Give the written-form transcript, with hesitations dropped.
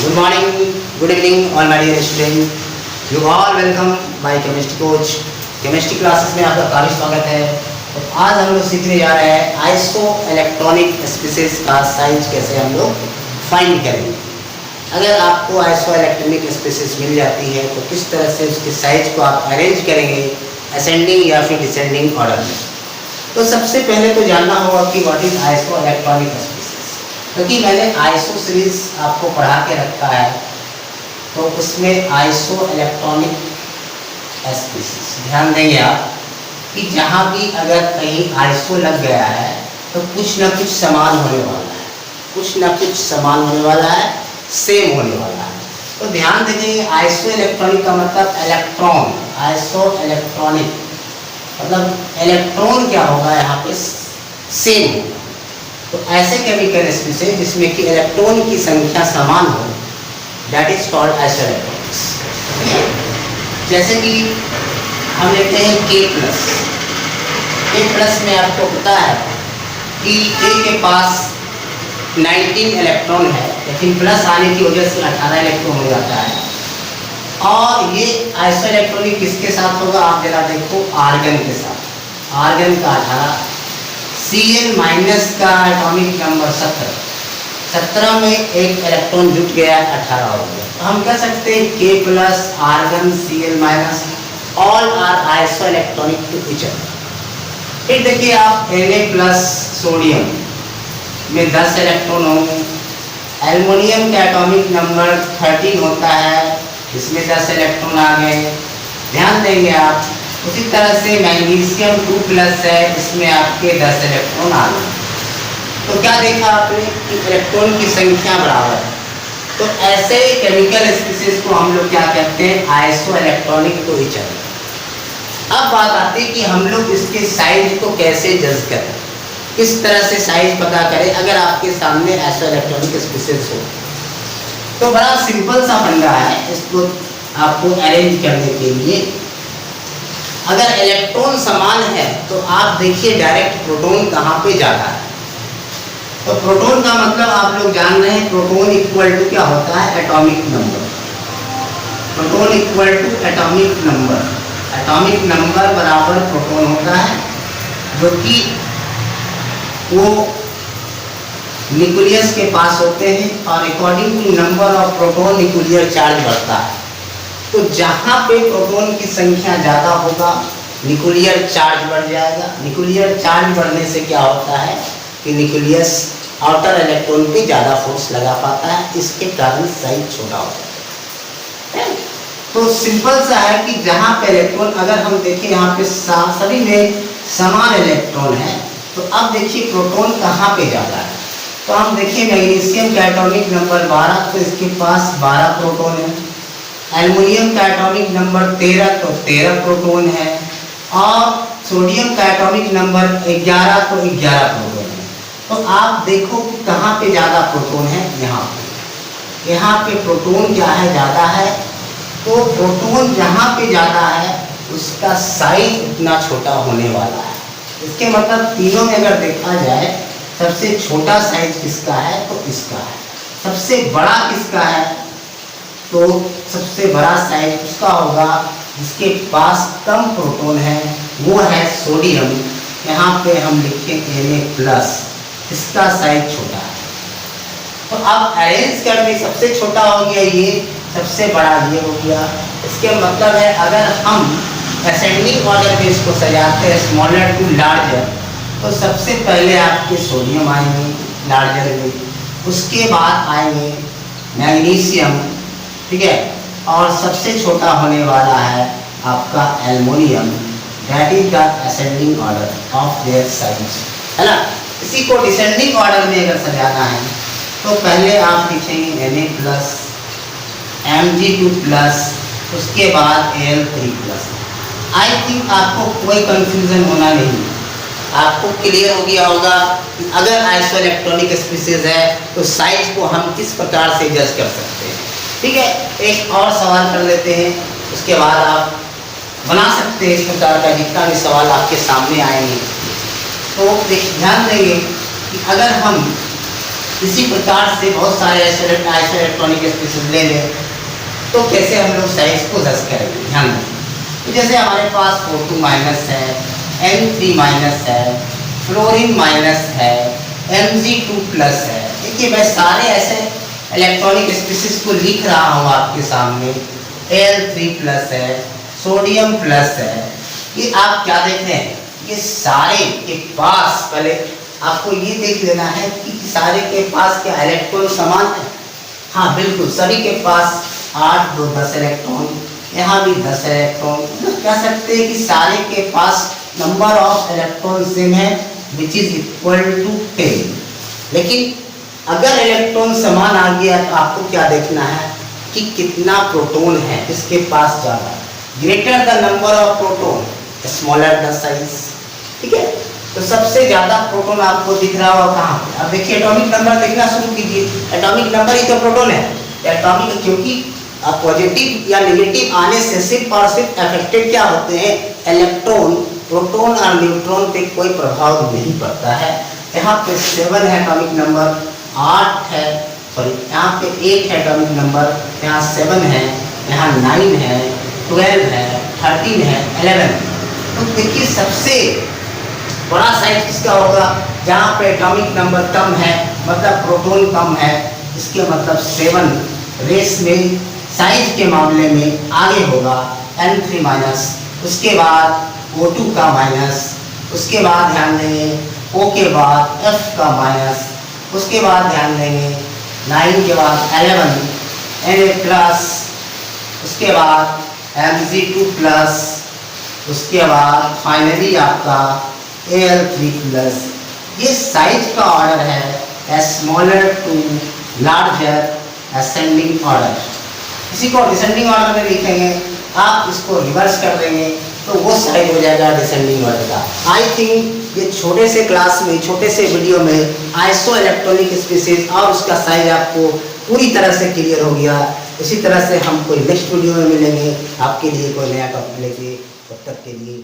Good morning, good evening, all my dear students. You all welcome my chemistry coach. Chemistry classes में आपका काफी स्वागत है। तो आज हम लोग सीखने जा रहे हैं आइसो इलेक्ट्रॉनिक स्पीसीज का साइज कैसे हम लोग फाइंड करेंगे। अगर आपको आइसो इलेक्ट्रॉनिक स्पीसीज मिल जाती है तो किस तरह से उसके साइज को आप अरेंज करेंगे असेंडिंग या फिर डिसेंडिंग ऑर्डर में। तो सबसे पहले तो जानना होगा कि what is iso electronic species, क्योंकि मैंने आइसो सीरीज आपको पढ़ा के रखा है तो उसमें आइसो इलेक्ट्रॉनिक स्पीसीज ध्यान देंगे आप कि जहाँ भी अगर कहीं आइसो लग गया है तो कुछ ना कुछ समान होने वाला है, कुछ ना कुछ समान होने वाला है, सेम होने वाला है। तो ध्यान देंगे आइसो इलेक्ट्रॉनिक का मतलब इलेक्ट्रॉन, आइसो इलेक्ट्रॉनिक मतलब इलेक्ट्रॉन क्या होगा यहाँ पे सेम होगा। तो ऐसे केमिकल स्पीसीज जिसमें कि इलेक्ट्रॉन की संख्या समान हो that is called iso electronics. जैसे कि हम लेते हैं K प्लस में आपको पता है कि K के पास 19 इलेक्ट्रॉन है, लेकिन प्लस आने की वजह से 18 इलेक्ट्रॉन हो जाता है। और ये आइसो इलेक्ट्रॉनिक किसके साथ होगा आप जरा देखो, आर्गन के साथ। आर्गन का 18, Cl माइनस का एटॉमिक नंबर 17 में एक इलेक्ट्रॉन जुट गया 18 हो गया। तो हम कह सकते हैं K plus argon Cl minus all are isoelectronic to each other. फिर देखिए आप Na प्लस सोडियम में 10 इलेक्ट्रॉन होंगे। एल्युमिनियम का एटॉमिक नंबर 13 होता है, इसमें 10 इलेक्ट्रॉन आ गए, ध्यान देंगे आप। उसी तरह से मैग्नीशियम 2 प्लस है, इसमें आपके 10 इलेक्ट्रॉन आ गए। तो क्या देखा आपने कि इलेक्ट्रॉन की संख्या बराबर है। तो ऐसे केमिकल स्पीसीज को हम लोग क्या कहते हैं, isoelectronic to each other. अब बात आती है कि हम लोग इसके साइज को कैसे जज करें, किस तरह से साइज पता करें अगर आपके सामने आइसो इलेक्ट्रॉनिक स्पीसीज हो। तो बड़ा सिंपल सा फंडा है इसको आपको अरेंज करने के लिए। अगर इलेक्ट्रॉन समान है तो आप देखिए डायरेक्ट प्रोटॉन कहाँ पे जाता है। तो प्रोटॉन का मतलब आप लोग जान रहे हैं, प्रोटॉन इक्वल टू क्या होता है, atomic number. Proton equal to atomic number, atomic number बराबर प्रोटॉन होता है, जो कि वो न्यूक्लियस के पास होते हैं और according to number of proton nuclear charge बढ़ता है। तो जहाँ पे प्रोटॉन की संख्या ज़्यादा होगा न्यूक्लियर चार्ज बढ़ जाएगा। न्यूक्लियर चार्ज बढ़ने से क्या होता है कि न्यूक्लियस आउटर इलेक्ट्रॉन पे ज़्यादा फोर्स लगा पाता है, इसके कारण साइज छोटा हो जाता है। तो सिंपल सा है कि जहाँ पे इलेक्ट्रॉन अगर हम देखें यहाँ पे सभी में समान इलेक्ट्रॉन है, तो अब देखिए प्रोटॉन कहाँ पे ज़्यादा है। तो हम देखिए मैग्नीशियम का एटॉमिक नंबर 12, तो इसके पास 12 प्रोटॉन है। एल्युमिनियम का एटॉमिक नंबर 13, तो 13 प्रोटॉन है। और सोडियम का एटॉमिक नंबर 11, तो 11 प्रोटॉन है। तो आप देखो कि कहाँ पे ज़्यादा प्रोटॉन है, यहाँ पे प्रोटॉन क्या है, ज़्यादा है। तो प्रोटॉन जहाँ पे ज़्यादा है उसका साइज उतना छोटा होने वाला है। इसके मतलब तीनों में अगर देखा जाए सबसे छोटा साइज किसका है, तो इसका है। सबसे बड़ा किसका है, तो सबसे बड़ा साइज उसका होगा जिसके पास कम प्रोटॉन है, वो है सोडियम। यहाँ पे हम लिखें Na प्लस, इसका साइज छोटा है। तो अब अरेंज करने सबसे छोटा हो गया ये, सबसे बड़ा ये हो गया। इसके मतलब है अगर हम असेंडिंग ऑर्डर में इसको सजाते हैं स्मॉलर टू लार्जर, तो सबसे पहले आपके सोडियम आएंगे लार्जर में, उसके बाद आएंगे मैग्नीशियम, ठीक है, और सबसे छोटा होने वाला है आपका aluminium. That is the ascending order of their size, है ना। इसी को डिसेंडिंग ऑर्डर में अगर सजाना है तो पहले आप लिखेंगे Na प्लस, Mg2 प्लस, उसके बाद Al3 प्लस। आई थिंक आपको कोई कंफ्यूजन होना नहीं, आपको क्लियर हो गया होगा कि अगर आइसो इलेक्ट्रॉनिक स्पीसीज है तो साइज को हम किस प्रकार से जज कर सकते हैं। ठीक है, एक और सवाल कर लेते हैं, उसके बाद आप बना सकते हैं इस प्रकार का जितना भी सवाल आपके सामने आएंगे। तो ध्यान देंगे कि अगर हम इसी प्रकार से बहुत सारे इलेक्ट्रॉनिक स्पीशीज ले लें तो कैसे हम लोग साइज को दस करेंगे, ध्यान दें। तो जैसे हमारे पास O2 माइनस है, N3 माइनस है, फ्लोरीन माइनस है, Mg2 प्लस है। देखिए मैं सारे ऐसे इलेक्ट्रॉनिक स्पीशीज को लिख रहा हूँ आपके सामने। Al3 प्लस है, सोडियम प्लस है। ये आप क्या देख रहे हैं, ये सारे के पास पहले आपको ये देख लेना है कि सारे के पास क्या इलेक्ट्रॉन समान है। हाँ बिल्कुल, सभी के पास 8 2 10 इलेक्ट्रॉन, यहाँ भी 10 इलेक्ट्रॉन। मतलब कह सकते हैं कि सारे के पास नंबर ऑफ इलेक्ट्रॉन सेम है विच इज इक्वल टू 10। लेकिन अगर इलेक्ट्रॉन समान आ गया तो आपको क्या देखना है कि कितना प्रोटॉन है इसके पास ज़्यादा। Greater the number of proton smaller the size, ठीक है। तो सबसे ज़्यादा प्रोटॉन आपको दिख रहा होगा कहाँ पे। अब देखिए एटॉमिक नंबर देखना शुरू कीजिए। एटॉमिक नंबर ही तो प्रोटॉन है। एटॉमिक, क्योंकि पॉजिटिव या नेगेटिव आने से सिर्फ और सिर्फ अफेक्टेड क्या होते हैं, इलेक्ट्रॉन। प्रोटॉन और न्यूट्रॉन पे कोई प्रभाव नहीं पड़ता है। यहाँ पे 7 है एटॉमिक नंबर, 8 है, सॉरी यहाँ पे 8 है एटॉमिक नंबर, यहाँ 7 है, यहाँ 9 है, 12 है, 13 है, 11। तो देखिए सबसे बड़ा साइज किसका होगा, जहाँ पे एटॉमिक नंबर कम है, मतलब प्रोटॉन कम है, इसके मतलब 7 रेस में साइज के मामले में आगे होगा N3 माइनस, उसके बाद O2 का माइनस, उसके बाद ध्यान देंगे O के बाद F का माइनस, उसके बाद ध्यान देंगे 9 के बाद 11 Na प्लस, उसके बाद Mg2 प्लस, उसके बाद फाइनली आपका Al3 प्लस। ये साइज का ऑर्डर है smaller to larger ascending order. इसी को डिसेंडिंग ऑर्डर में लिखेंगे, आप इसको रिवर्स कर देंगे तो वो साइज हो जाएगा डिसेंडिंग ऑर्डर का। आई थिंक ये छोटे से क्लास में, छोटे से वीडियो में आइसो इलेक्ट्रॉनिक स्पीशीज और उसका साइज आपको पूरी तरह से क्लियर हो गया। इसी तरह से हम कोई नेक्स्ट वीडियो में मिलेंगे आपके लिए कोई नया टॉपिक लेके। तब तक के लिए